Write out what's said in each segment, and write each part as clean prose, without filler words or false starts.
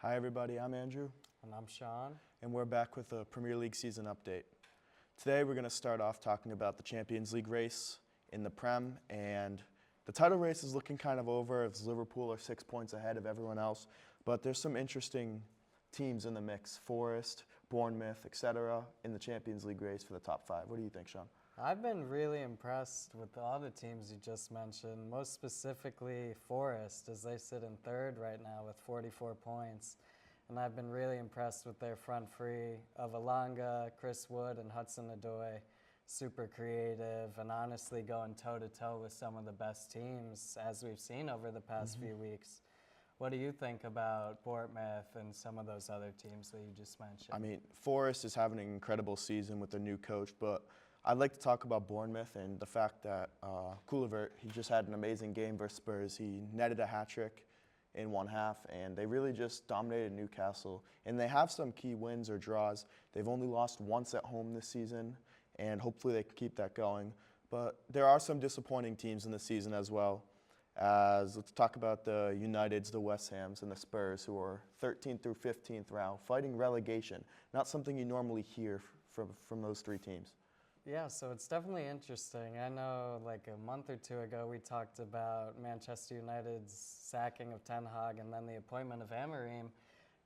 Hi everybody, I'm Andrew. And I'm Sean. And we're back with a Premier League season update. Today we're going to start off talking about the Champions League race in the Prem, and the title race is looking kind of over as Liverpool are 6 points ahead of everyone else, but there's some interesting teams in the mix, Forest, Bournemouth, etc. in the Champions League race for the top 5. What do you think, Sean? I've been really impressed with all the teams you just mentioned, most specifically Forest, as they sit in third right now with 44 points. And I've been really impressed with their front three of Alanga, Chris Wood, and Hudson-Odoi. Super creative and honestly going toe-to-toe with some of the best teams as we've seen over the past few weeks. What do you think about Bournemouth and some of those other teams that you just mentioned? I mean, Forest is having an incredible season with their new coach, but I'd like to talk about Bournemouth and the fact that Kulevert, he just had an amazing game versus Spurs. He netted a hat-trick in one half, and they really just dominated Newcastle. And they have some key wins or draws. They've only lost once at home this season, and hopefully they can keep that going. But there are some disappointing teams in the season as well. Let's talk about the Uniteds, the West Hams, and the Spurs, who are 13th through 15th round, fighting relegation. Not something you normally hear from those three teams. Yeah, so it's definitely interesting. I know like a month or two ago we talked about Manchester United's sacking of Ten Hag and then the appointment of Amorim.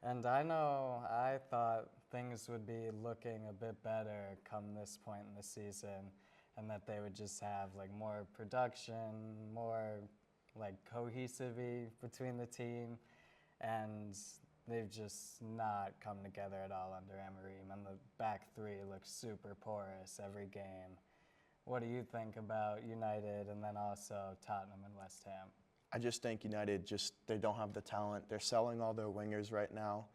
And I know I thought things would be looking a bit better come this point in the season and that they would just have like more production, more like cohesivity between the team. And they've just not come together at all under Amorim, and the back three looks super porous every game. What do you think about United and then also Tottenham and West Ham? I just think United they don't have the talent. They're selling all their wingers right now,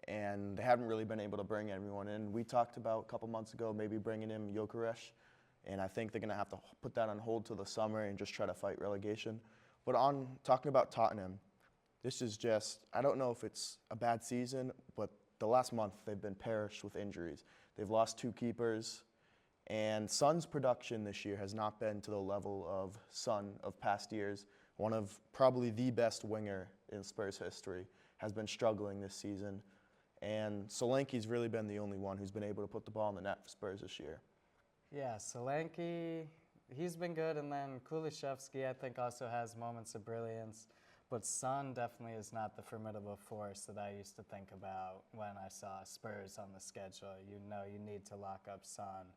and they haven't really been able to bring anyone in. We talked about a couple months ago maybe bringing in Gyökeres, and I think they're going to have to put that on hold till the summer and just try to fight relegation. But on talking about Tottenham, this is just, I don't know if it's a bad season, but the last month they've been perished with injuries. They've lost 2 keepers, and Son's production this year has not been to the level of Son of past years. One of probably the best winger in Spurs history has been struggling this season, and Solanke's really been the only one who's been able to put the ball in the net for Spurs this year. Yeah, Solanke, he's been good, and then Kulusevski I think also has moments of brilliance. But Son definitely is not the formidable force that I used to think about when I saw Spurs on the schedule. You know you need to lock up Son.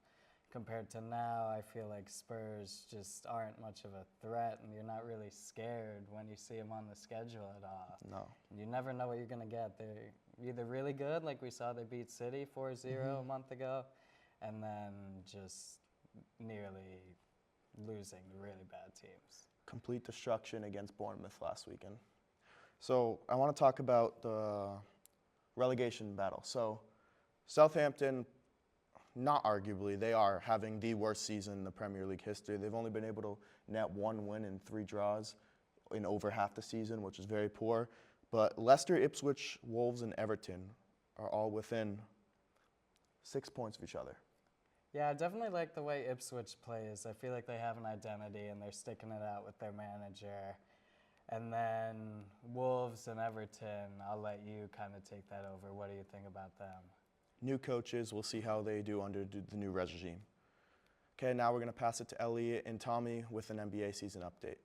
Compared to now, I feel like Spurs just aren't much of a threat, and you're not really scared when you see them on the schedule at all. No. You never know what you're going to get. They're either really good, like we saw they beat City 4-0 a month ago, and then just nearly losing to really bad teams. Complete destruction against Bournemouth last weekend. So I want to talk about the relegation battle. So Southampton, not arguably, they are having the worst season in the Premier League history. They've only been able to net 1 win and 3 draws in over half the season, which is very poor. But Leicester, Ipswich, Wolves, and Everton are all within 6 points of each other. Yeah, I definitely like the way Ipswich plays. I feel like they have an identity and they're sticking it out with their manager. And then Wolves and Everton, I'll let you kind of take that over. What do you think about them? New coaches, we'll see how they do under the new regime. Okay, now we're going to pass it to Elliot and Tommy with an NBA season update.